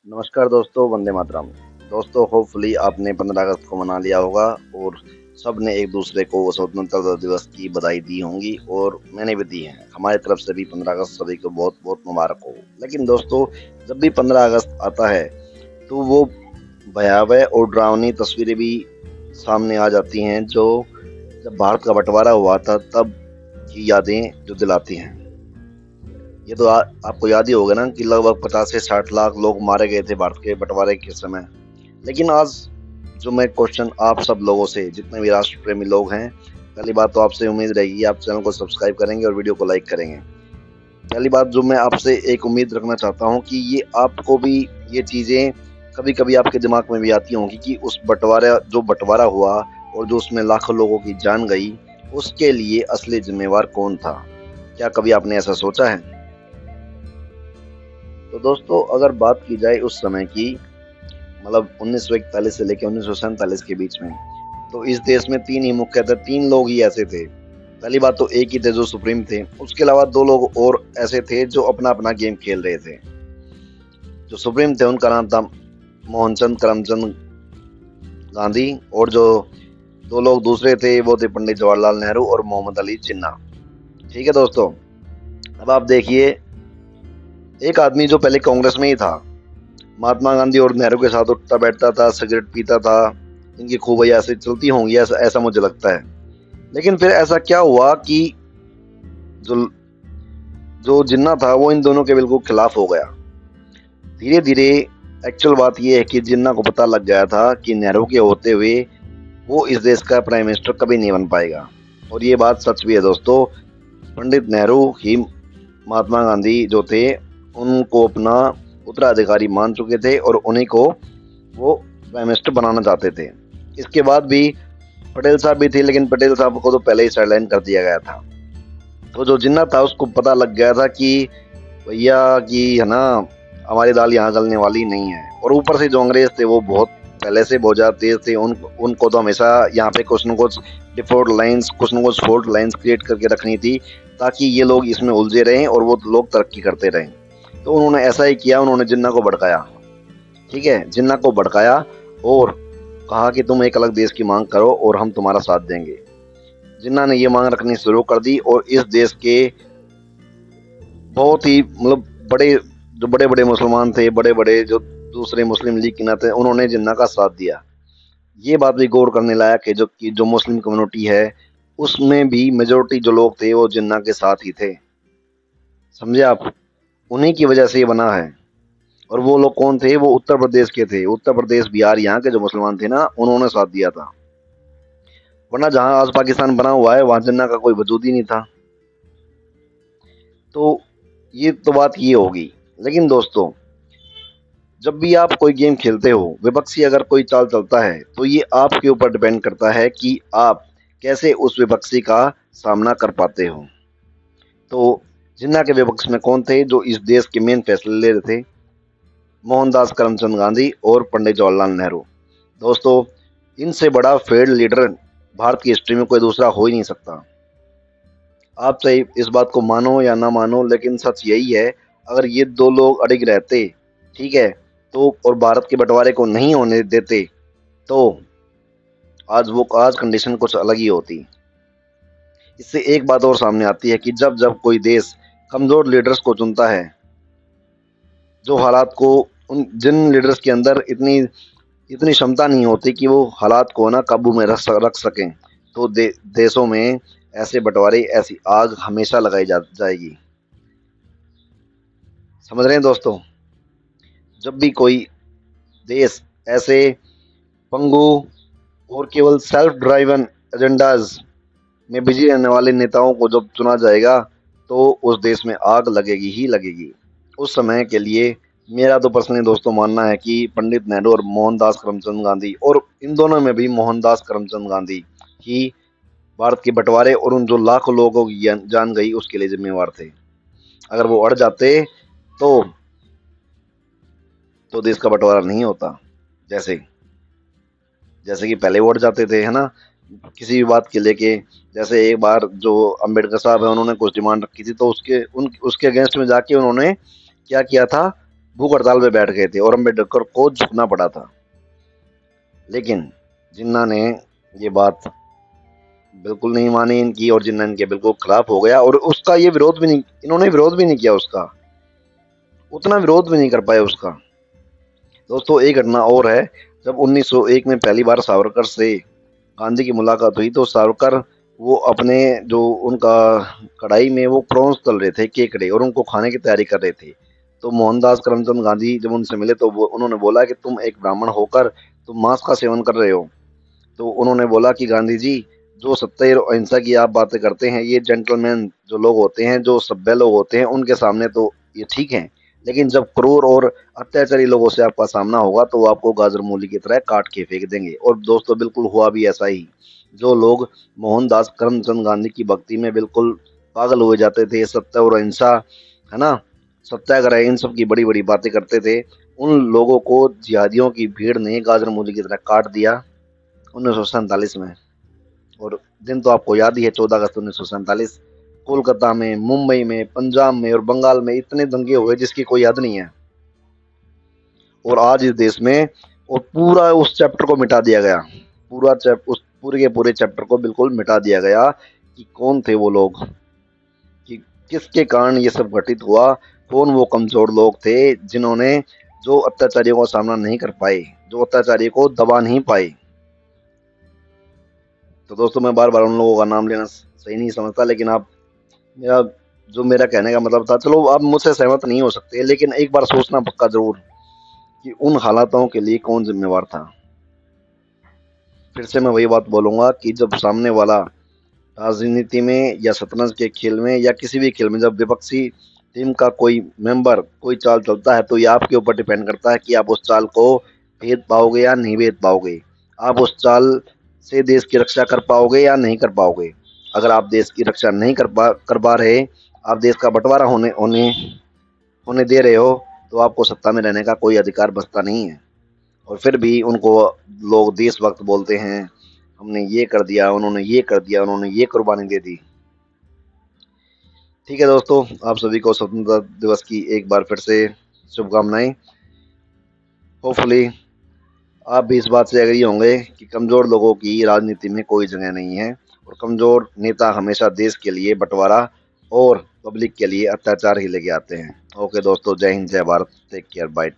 नमस्कार दोस्तों, वंदे मातरम। दोस्तों, होपफुली आपने 15 अगस्त को मना लिया होगा और सब ने एक दूसरे को स्वतंत्रता दिवस की बधाई दी होंगी और मैंने भी दी है। हमारी तरफ से भी 15 अगस्त सभी को बहुत बहुत मुबारक हो। लेकिन दोस्तों, जब भी 15 अगस्त आता है तो वो भयावह और डरावनी तस्वीरें भी सामने आ जाती हैं, जो जब भारत का बंटवारा हुआ था तब की यादें जो दिलाती हैं। ये तो आपको याद ही होगा ना कि लगभग 50 से 60 लाख लोग मारे गए थे भारत के बंटवारे के समय। लेकिन आज जो मैं क्वेश्चन आप सब लोगों से, जितने भी राष्ट्र प्रेमी लोग हैं, पहली बात तो आपसे उम्मीद रहेगी आप चैनल को सब्सक्राइब करेंगे और वीडियो को लाइक करेंगे। पहली बात जो मैं आपसे एक उम्मीद रखना चाहता हूँ कि ये आपको भी ये चीज़ें कभी कभी आपके दिमाग में भी आती होंगी कि उस बंटवारा हुआ और जो उसमें लाखों लोगों की जान गई, उसके लिए असली जिम्मेवार कौन था। क्या कभी आपने ऐसा सोचा है? तो दोस्तों, अगर बात की जाए उस समय की, मतलब 1941 से लेकर 1947 के बीच में, तो इस देश में तीन ही मुख्यतः तीन लोग ही ऐसे थे। पहली बात तो एक ही थे जो सुप्रीम थे, उसके अलावा दो लोग और ऐसे थे जो अपना अपना गेम खेल रहे थे। जो सुप्रीम थे उनका नाम था मोहनचंद करमचंद गांधी, और जो दो लोग दूसरे थे वो थे पंडित जवाहरलाल नेहरू और मोहम्मद अली जिन्ना। ठीक है दोस्तों, अब आप देखिए, एक आदमी जो पहले कांग्रेस में ही था, महात्मा गांधी और नेहरू के साथ उठता बैठता था, सिगरेट पीता था, इनकी खूबियां ऐसे चलती होंगी, ऐसा ऐसा मुझे लगता है। लेकिन फिर ऐसा क्या हुआ कि जो जो जिन्ना था वो इन दोनों के बिल्कुल खिलाफ हो गया। धीरे धीरे एक्चुअल बात यह है कि जिन्ना को पता लग गया था कि नेहरू के होते हुए वो इस देश का प्राइम मिनिस्टर कभी नहीं बन पाएगा। और ये बात सच भी है दोस्तों। पंडित नेहरू ही महात्मा गांधी जो थे उनको अपना उत्तराधिकारी मान चुके थे और उन्हीं को वो प्राइम मिनिस्टर बनाना चाहते थे। इसके बाद भी पटेल साहब भी थे, लेकिन पटेल साहब को तो पहले ही साइडलाइन कर दिया गया था। तो जो जिन्ना था उसको पता लग गया था कि भैया कि है ना, हमारी दाल यहाँ गलने वाली नहीं है। और ऊपर से जो अंग्रेज थे वो बहुत पहले से बहुत ज़्यादा तेज थे। उनको तो हमेशा यहाँ पे कुछ न कुछ डिफॉल्ट लाइंस, कुछ न कुछ फॉल्ट लाइंस क्रिएट करके रखनी थी, ताकि ये लोग इसमें उलझे रहें और वो लोग तरक्की करते रहें। तो उन्होंने ऐसा ही किया, उन्होंने जिन्ना को भड़काया। ठीक है, जिन्ना को भड़काया और कहा कि तुम एक अलग देश की मांग करो और हम तुम्हारा साथ देंगे। जिन्ना ने ये मांग रखनी शुरू कर दी और इस देश के बहुत ही मतलब बड़े बड़े मुसलमान थे, बड़े बड़े जो दूसरे मुस्लिम लीग के नाते, उन्होंने जिन्ना का साथ दिया। ये बात भी गौर करने लायक है जो मुस्लिम कम्युनिटी है उसमें भी मेजोरिटी जो लोग थे वो जिन्ना के साथ ही थे। समझे आप? उन्हीं की वजह से ये बना है। और वो लोग कौन थे? वो उत्तर प्रदेश के थे। उत्तर प्रदेश, बिहार, यहाँ के जो मुसलमान थे ना, उन्होंने साथ दिया था। वरना जहां आज पाकिस्तान बना हुआ है वहां जिन्ना का कोई वजूद ही नहीं था। तो ये तो बात ये होगी। लेकिन दोस्तों, जब भी आप कोई गेम खेलते हो, विपक्षी अगर कोई चाल चलता है तो ये आपके ऊपर डिपेंड करता है कि आप कैसे उस विपक्षी का सामना कर पाते हो। तो जिन्ना के विपक्ष में कौन थे जो इस देश के मेन फैसले ले रहे थे? मोहनदास करमचंद गांधी और पंडित जवाहरलाल नेहरू। दोस्तों, इनसे बड़ा फेल्ड लीडर भारत की हिस्ट्री में कोई दूसरा हो ही नहीं सकता। आप चाहे इस बात को मानो या ना मानो, लेकिन सच यही है। अगर ये दो लोग अड़िग रहते, ठीक है, तो और भारत के बंटवारे को नहीं होने देते, तो आज कंडीशन कुछ अलग ही होती। इससे एक बात और सामने आती है कि जब जब कोई देश कमजोर लीडर्स को चुनता है, जो हालात को, उन जिन लीडर्स के अंदर इतनी इतनी क्षमता नहीं होती कि वो हालात को ना काबू में रख सकें, तो देशों में ऐसे बंटवारे, ऐसी आग हमेशा लगाई जाएगी। समझ रहे हैं दोस्तों? जब भी कोई देश ऐसे पंगु और केवल सेल्फ ड्राइवन एजेंडाज में बिजी रहने वाले नेताओं को जब चुना जाएगा, तो उस देश में आग लगेगी ही लगेगी। उस समय के लिए मेरा तो पर्सनली दोस्तों मानना है कि पंडित नेहरू और मोहनदास करमचंद गांधी, और इन दोनों में भी मोहनदास करमचंद गांधी ही भारत के बंटवारे और उन जो लाखों लोगों की जान गई उसके लिए जिम्मेवार थे। अगर वो अड़ जाते तो देश का बंटवारा नहीं होता। जैसे जैसे कि पहले वो अड़ जाते थे, है ना, किसी भी बात के लेके। जैसे एक बार जो अंबेडकर साहब है, उन्होंने कुछ डिमांड रखी थी, तो उसके अगेंस्ट में जाके उन्होंने क्या किया था भूख हड़ताल पे बैठ गए थे और अम्बेडकर को झुकना पड़ा था। लेकिन जिन्ना ने ये बात बिल्कुल नहीं मानी इनकी, और जिन्ना इनके बिल्कुल खिलाफ हो गया, और उसका ये विरोध भी नहीं, इन्होंने विरोध भी नहीं किया उसका, उतना विरोध भी नहीं कर पाए उसका। दोस्तों एक घटना और है, जब 1901 में पहली बार सावरकर से गांधी की मुलाकात हुई तो सावरकर वो अपने जो उनका कढ़ाई में वो प्रॉन्स तल रहे थे, केकड़े, और उनको खाने की तैयारी कर रहे थे। तो मोहनदास करमचंद गांधी जब उनसे मिले तो वो उन्होंने बोला कि तुम एक ब्राह्मण होकर तुम मांस का सेवन कर रहे हो। तो उन्होंने बोला कि गांधी जी, जो सत्य और अहिंसा की आप बातें करते हैं, ये जेंटलमैन जो लोग होते हैं, जो सभ्य लोग होते हैं, उनके सामने तो ये ठीक है, लेकिन जब क्रूर और अत्याचारी लोगों से आपका सामना होगा तो वो आपको गाजर मूली की तरह काट के फेंक देंगे। और दोस्तों बिल्कुल हुआ भी ऐसा ही। जो लोग मोहनदास करमचंद गांधी की भक्ति में बिल्कुल पागल हो जाते थे, सत्य और अहिंसा, है ना, सत्याग्रह, इन सब की बड़ी बड़ी बातें करते थे, उन लोगों को जिहादियों की भीड़ ने गाजर मूली की तरह काट दिया 1947 में। और दिन तो आपको याद ही है, 14 अगस्त 1947। कोलकाता में, मुंबई में, पंजाब में और बंगाल में इतने दंगे हुए जिसकी कोई हद नहीं है। और आज इस देश में और पूरा उस चैप्टर को मिटा दिया गया, उस पूरे के पूरे चैप्टर को बिल्कुल मिटा दिया गया कि कौन थे वो लोग, कि किसके कारण ये सब घटित हुआ, कौन वो कमजोर लोग थे जिन्होंने, जो अत्याचारियों का सामना नहीं कर पाए, जो अत्याचारियों को दबा नहीं पाए। तो दोस्तों मैं बार बार उन लोगों का नाम लेना सही नहीं समझता, लेकिन आप मेरा मेरा कहने का मतलब था, चलो आप मुझसे सहमत नहीं हो सकते, लेकिन एक बार सोचना पक्का जरूर कि उन हालातों के लिए कौन जिम्मेवार था। फिर से मैं वही बात बोलूंगा कि जब सामने वाला राजनीति में या शतरंज के खेल में या किसी भी खेल में जब विपक्षी टीम का कोई मेंबर कोई चाल चलता है, तो ये आपके ऊपर डिपेंड करता है कि आप उस चाल को भेद पाओगे या नहीं भेद पाओगे, आप उस चाल से देश की रक्षा कर पाओगे या नहीं कर पाओगे। अगर आप देश की रक्षा नहीं कर पा रहे, आप देश का बंटवारा होने होने होने दे रहे हो, तो आपको सत्ता में रहने का कोई अधिकार बचता नहीं है। और फिर भी उनको लोग देशभक्त बोलते हैं, हमने ये कर दिया, उन्होंने ये कर दिया, उन्होंने ये कुर्बानी दे दी। ठीक है दोस्तों, आप सभी को स्वतंत्रता दिवस की एक बार फिर से शुभकामनाएं। होपफुली आप भी इस बात से एग्री होंगे कि कमजोर लोगों की राजनीति में कोई जगह नहीं है, और कमजोर नेता हमेशा देश के लिए बंटवारा और पब्लिक के लिए अत्याचार ही लेके आते हैं। ओके दोस्तों, जय हिंद, जय भारत, टेक केयर, बाय।